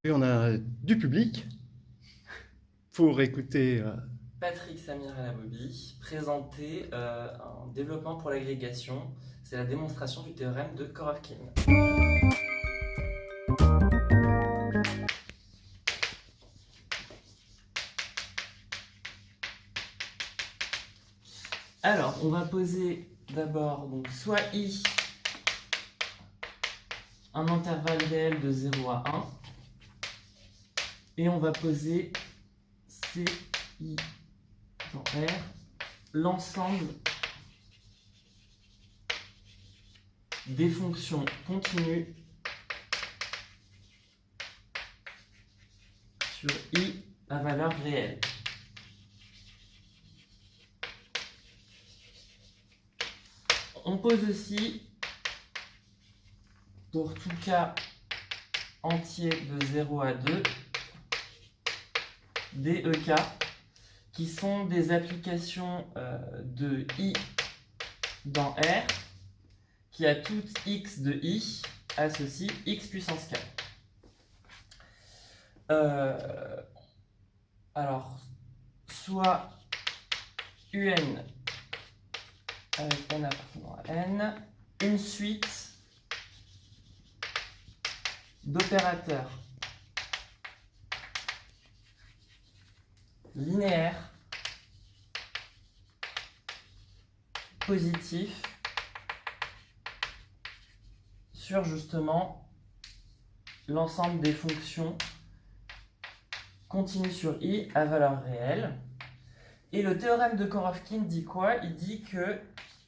Et on a du public pour écouter. Patrick Samir Alabobi présenter un développement pour l'agrégation. C'est la démonstration du théorème de Korovkin. Alors, on va poser d'abord donc soit I, un intervalle réel de 0 à 1, et on va poser CI dans R, l'ensemble des fonctions continues sur I à valeur réelle. On pose aussi, pour tout cas entier de 0 à 2, des EK, qui sont des applications de I dans R, qui à tout x de I associe x puissance k. Alors, soit UN avec n appartenant à n, une suite d'opérateurs linéaires positifs sur justement l'ensemble des fonctions continues sur I à valeur réelle. Et le théorème de Korovkin dit quoi? Il dit que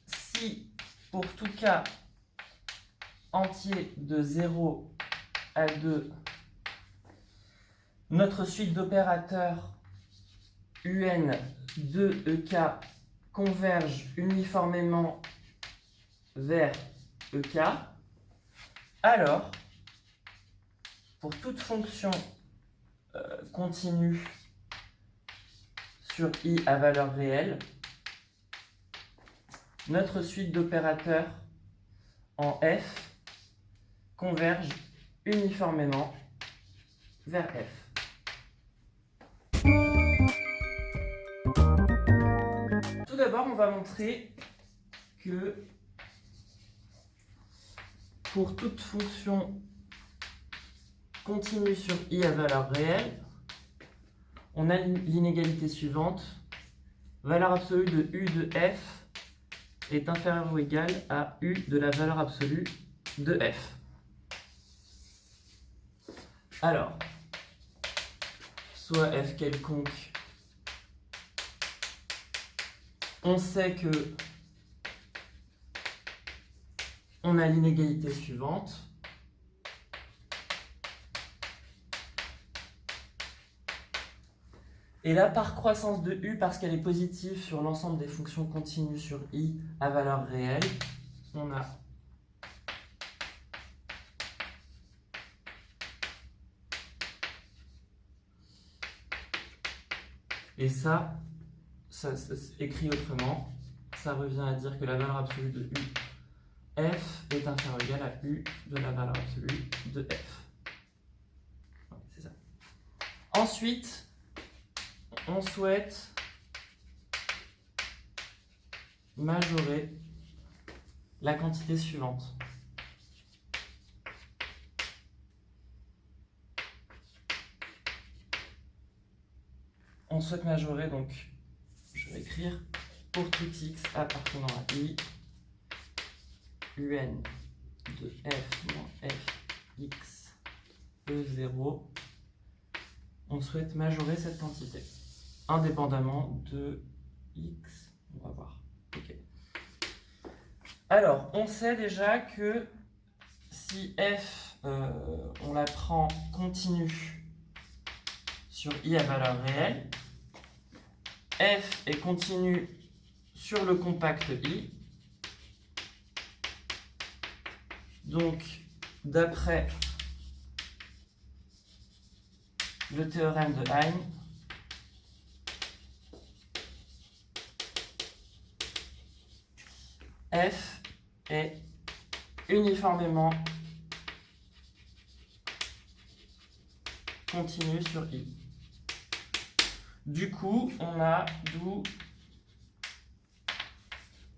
si, pour tout cas entier de 0 à 2, notre suite d'opérateurs UN de EK converge uniformément vers EK, alors, pour toute fonction continue sur I à valeur réelle, notre suite d'opérateurs en F converge uniformément vers F. Tout d'abord, on va montrer que pour toute fonction continue sur I à valeur réelle, on a l'inégalité suivante. Valeur absolue de U de F est inférieure ou égale à U de la valeur absolue de F. Alors, soit F quelconque, on sait que on a l'inégalité suivante. Et la part croissance de U, parce qu'elle est positive sur l'ensemble des fonctions continues sur I à valeur réelle, on a et ça écrit autrement, ça revient à dire que la valeur absolue de U F est inférieure ou égale à U de la valeur absolue de F. C'est ça. Ensuite, on souhaite majorer la quantité suivante. On souhaite majorer, donc, je vais écrire, pour tout x appartenant à I, UN de F moins F x E0, on souhaite majorer cette quantité, indépendamment de x. On va voir. Ok. Alors, on sait déjà que si F, on la prend continue sur I à valeur réelle, F est continue sur le compact I. Donc, d'après le théorème de Hein, F est uniformément continue sur I. Du coup, on a d'où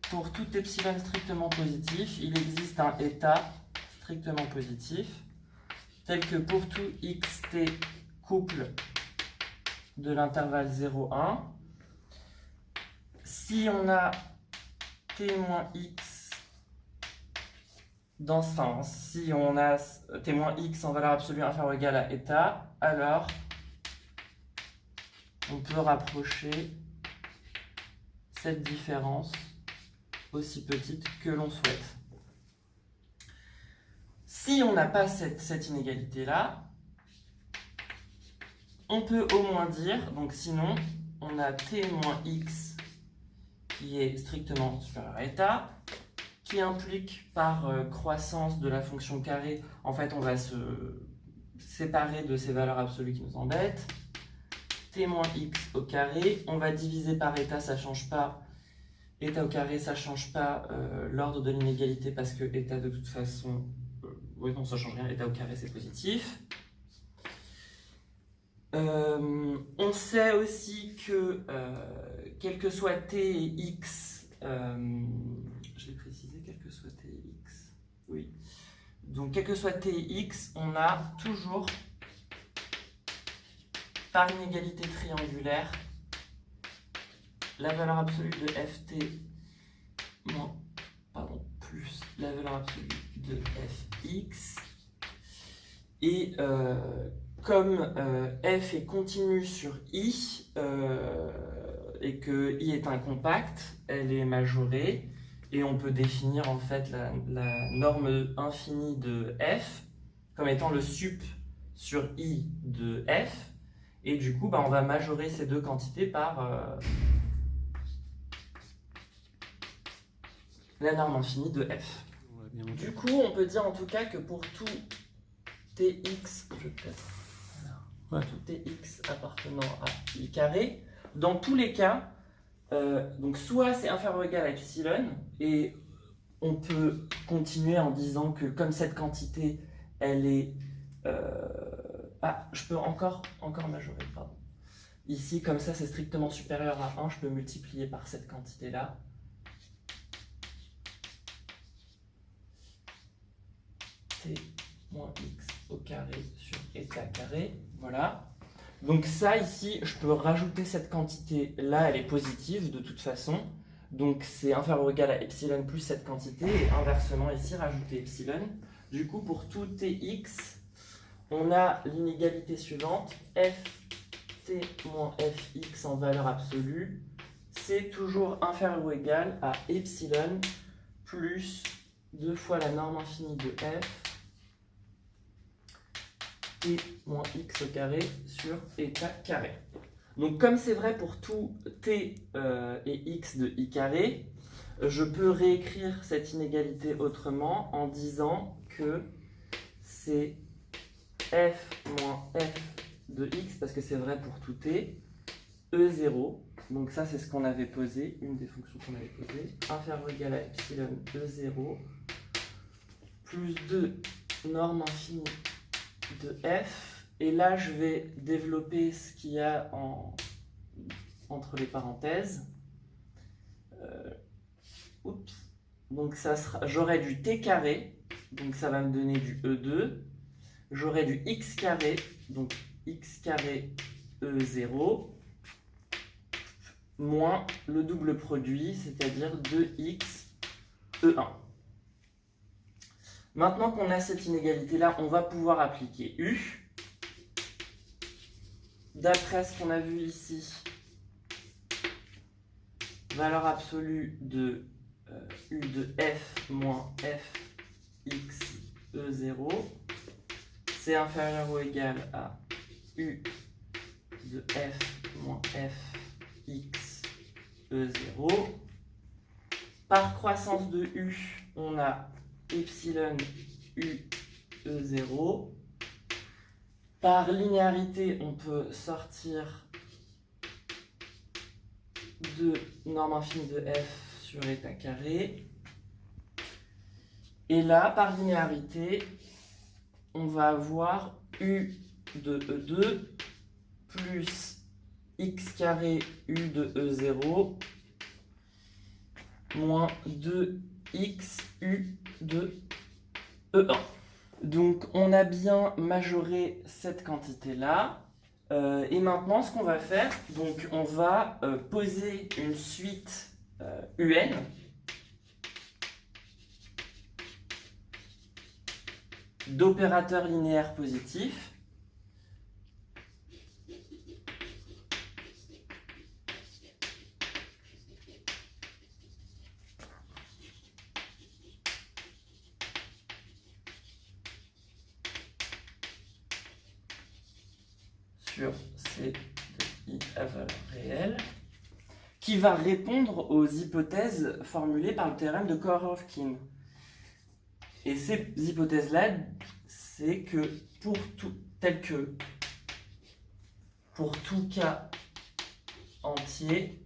pour tout epsilon strictement positif, il existe un état strictement positif, tel que pour tout xt couple de l'intervalle 0,1, si on a t-x dans ce sens, si on a t-x en valeur absolue inférieure ou égale à état, alors on peut rapprocher cette différence aussi petite que l'on souhaite. Si on n'a pas cette inégalité-là, on peut au moins dire, donc sinon, on a t-x qui est strictement supérieur à état, qui implique par croissance de la fonction carrée, en fait on va se séparer de ces valeurs absolues qui nous embêtent, t-x au carré, on va diviser par état, ça ne change pas, état au carré, ça ne change pas l'ordre de l'inégalité parce que état de toute façon, oui non ça ne change rien, état au carré c'est positif. On sait aussi que quel que soit t et x, je l'ai précisé, quel que soit t et x, oui. Donc quel que soit t et x, on a toujours par inégalité triangulaire la valeur absolue de ft plus la valeur absolue de fx. Et comme f est continue sur i et que i est un compact, elle est majorée et on peut définir en fait la norme infinie de f comme étant le sup sur i de f. Et du coup, on va majorer ces deux quantités par la norme infinie de f. Du coup, on peut dire en tout cas que pour tout tx, je vais peut-être tout tx appartenant à i carré, dans tous les cas, donc soit c'est inférieur ou égal à epsilon, et on peut continuer en disant que comme cette quantité, elle est... je peux encore majorer, pardon. Ici, comme ça, c'est strictement supérieur à 1, je peux multiplier par cette quantité-là. T moins x au carré sur état carré, voilà. Donc ça, ici, je peux rajouter cette quantité-là, elle est positive de toute façon. Donc c'est inférieur ou égal à epsilon plus cette quantité, et inversement ici, rajouter epsilon. Du coup, pour tout tx, on a l'inégalité suivante, ft moins fx en valeur absolue, c'est toujours inférieur ou égal à epsilon plus 2 fois la norme infinie de f, t moins x au carré sur état carré. Donc comme c'est vrai pour tout t et x de i carré, je peux réécrire cette inégalité autrement en disant que c'est f moins f de x, parce que c'est vrai pour tout t, e0, donc ça c'est ce qu'on avait posé, une des fonctions qu'on avait posées, inférieur ou égal à epsilon e0, plus 2 norme infinie de f, et là je vais développer ce qu'il y a entre les parenthèses. Donc ça sera, j'aurai du t carré, donc ça va me donner du e2, j'aurai du x carré, donc x carré e0, moins le double produit, c'est-à-dire 2x e1. Maintenant qu'on a cette inégalité-là, on va pouvoir appliquer U. D'après ce qu'on a vu ici, valeur absolue de U de f moins f x e0, c'est inférieur ou égal à U de f moins f x e0. Par croissance de U, on a epsilon u e0. Par linéarité, on peut sortir de norme infinie de f sur état carré. Et là, par linéarité, on va avoir u de E2 plus x carré U de E0 moins 2x U de E1. Donc on a bien majoré cette quantité-là. Et maintenant, ce qu'on va faire, donc on va poser une suite UN d'opérateurs linéaires positifs sur C de I à valeur réelle, qui va répondre aux hypothèses formulées par le théorème de Korov-Kim. Et ces hypothèses-là, c'est que pour tout cas entier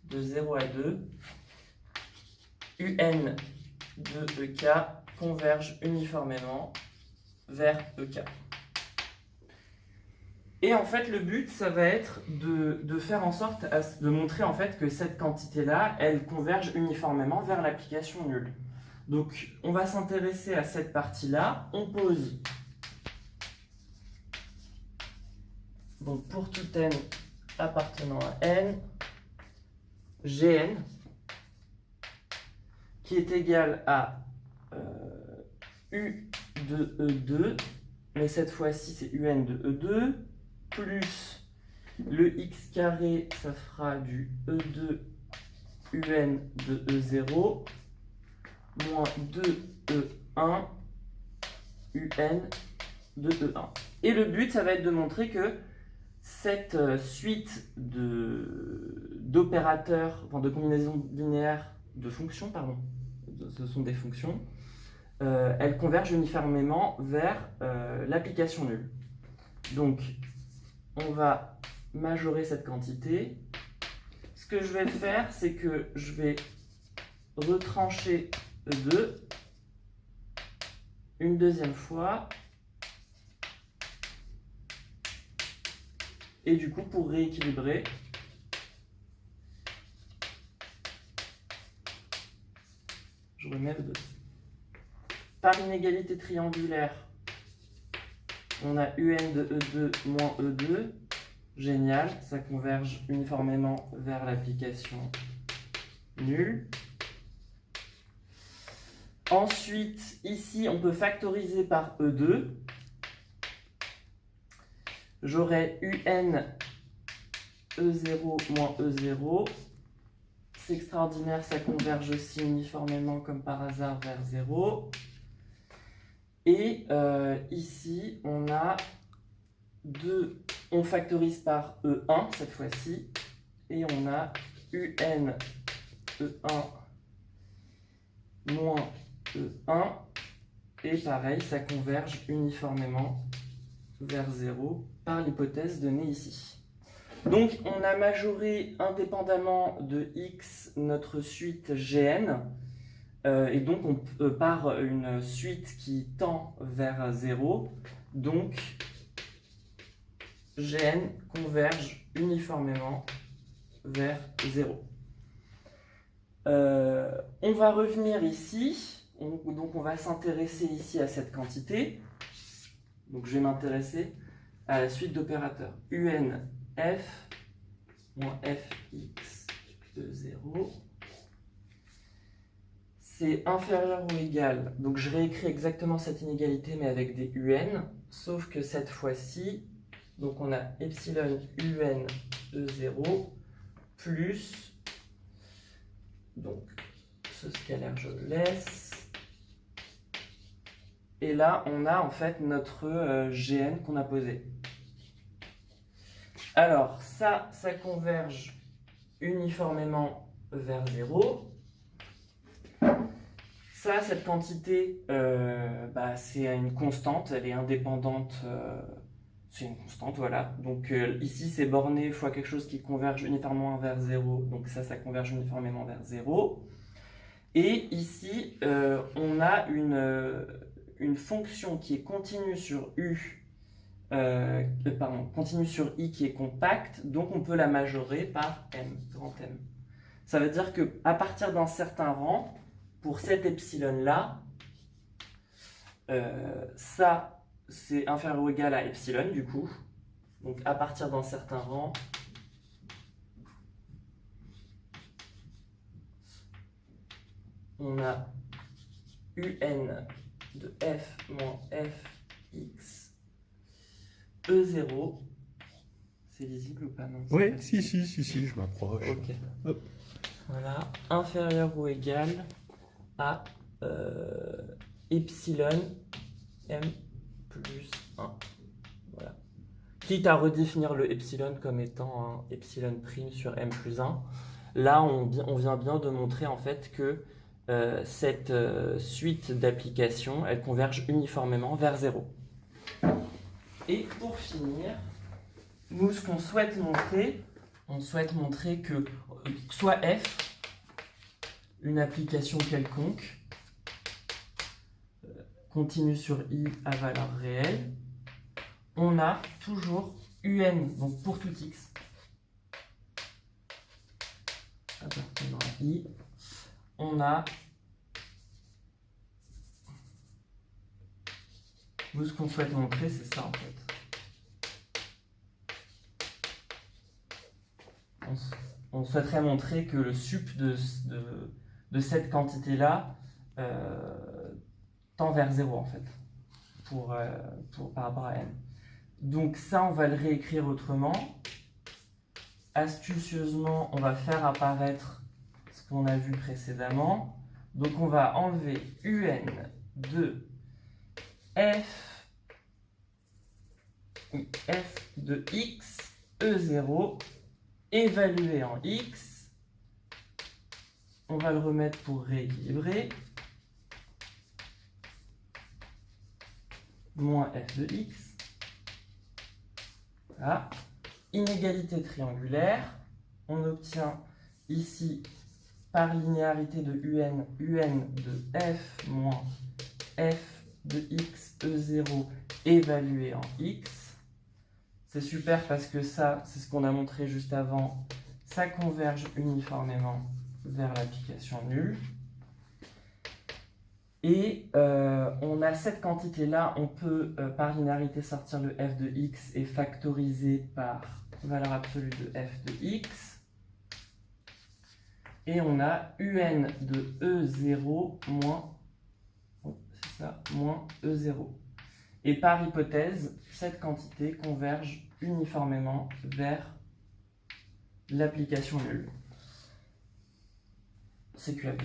de 0 à 2, UN de EK converge uniformément vers EK. Et en fait, le but, ça va être de faire en sorte de montrer en fait que cette quantité-là, elle converge uniformément vers l'application nulle. Donc, on va s'intéresser à cette partie-là. On pose, donc pour tout n appartenant à n, Gn, qui est égal à U de E2, mais cette fois-ci c'est UN de E2, plus le x carré, ça fera du E2 UN de E0, moins 2E1 UN de E1. Et le but, ça va être de montrer que cette suite d'opérateurs, enfin de combinaisons linéaires de fonctions, pardon, ce sont des fonctions, elles convergent uniformément vers l'application nulle. Donc, on va majorer cette quantité. Ce que je vais faire, c'est que je vais retrancher E2 une deuxième fois. Et du coup, pour rééquilibrer, je remets E2. Par inégalité triangulaire, on a UN de E2 moins E2. Génial, ça converge uniformément vers l'application nulle. Ensuite, ici, on peut factoriser par E2. J'aurai UN E0 moins E0. C'est extraordinaire, ça converge aussi uniformément comme par hasard vers 0. Et ici, on a on factorise par E1 cette fois-ci. Et on a UN E1 moins E1. Et pareil, ça converge uniformément vers 0 par l'hypothèse donnée ici. Donc, on a majoré indépendamment de x notre suite Gn. Et donc, on part une suite qui tend vers 0. Donc, Gn converge uniformément vers 0. On va revenir ici. Donc, on va s'intéresser ici à cette quantité. Donc, je vais m'intéresser à la suite d'opérateurs. UN f moins fx de 0. C'est inférieur ou égal. Donc, je réécris exactement cette inégalité, mais avec des UN. Sauf que cette fois-ci, donc on a epsilon UN de 0 plus, donc ce scalaire je le laisse, et là on a en fait notre Gn qu'on a posé. Alors ça converge uniformément vers 0. Ça, cette quantité, c'est une constante, elle est indépendante. C'est une constante, voilà. Donc ici, c'est borné fois quelque chose qui converge uniformément vers 0. Donc ça converge uniformément vers 0. Et ici, on a une fonction qui est continue sur continue sur I qui est compacte, donc on peut la majorer par M, grand M. Ça veut dire qu'à partir d'un certain rang, pour cet epsilon-là, ça, c'est inférieur ou égal à epsilon, du coup. Donc, à partir d'un certain rang, on a UN de F moins Fx E0. C'est lisible ou pas? Non, c'est Oui, pas si, lisible. je m'approche. Ok. Hop. Voilà, inférieur ou égal à epsilon m plus 1. Voilà. Quitte à redéfinir le epsilon comme étant un epsilon prime sur m plus 1, là on vient bien de montrer en fait que cette suite d'applications, elle converge uniformément vers 0. Et pour finir, nous ce qu'on souhaite montrer, on souhaite montrer que soit f, une application quelconque, continue sur i à valeur réelle, on a toujours un, donc pour tout x, appartenant à i, on a, nous ce qu'on souhaite montrer, c'est ça en fait. On souhaiterait montrer que le sup de cette quantité-là tend vers 0 en fait, par rapport à n. Donc ça, on va le réécrire autrement. Astucieusement, on va faire apparaître ce qu'on a vu précédemment. Donc on va enlever un de f de x E0 évalué en x. On va le remettre pour rééquilibrer. Moins f de x. Voilà. Inégalité triangulaire. On obtient ici, par linéarité de un de f moins f de x E0 évalué en x. C'est super parce que ça, c'est ce qu'on a montré juste avant, ça converge uniformément vers l'application nulle. Et on a cette quantité-là, on peut par linéarité sortir le f de x et factoriser par valeur absolue de f de x. Et on a un de E0 moins, c'est ça, moins E0. Et par hypothèse, cette quantité converge uniformément vers l'application nulle. C'est QAP.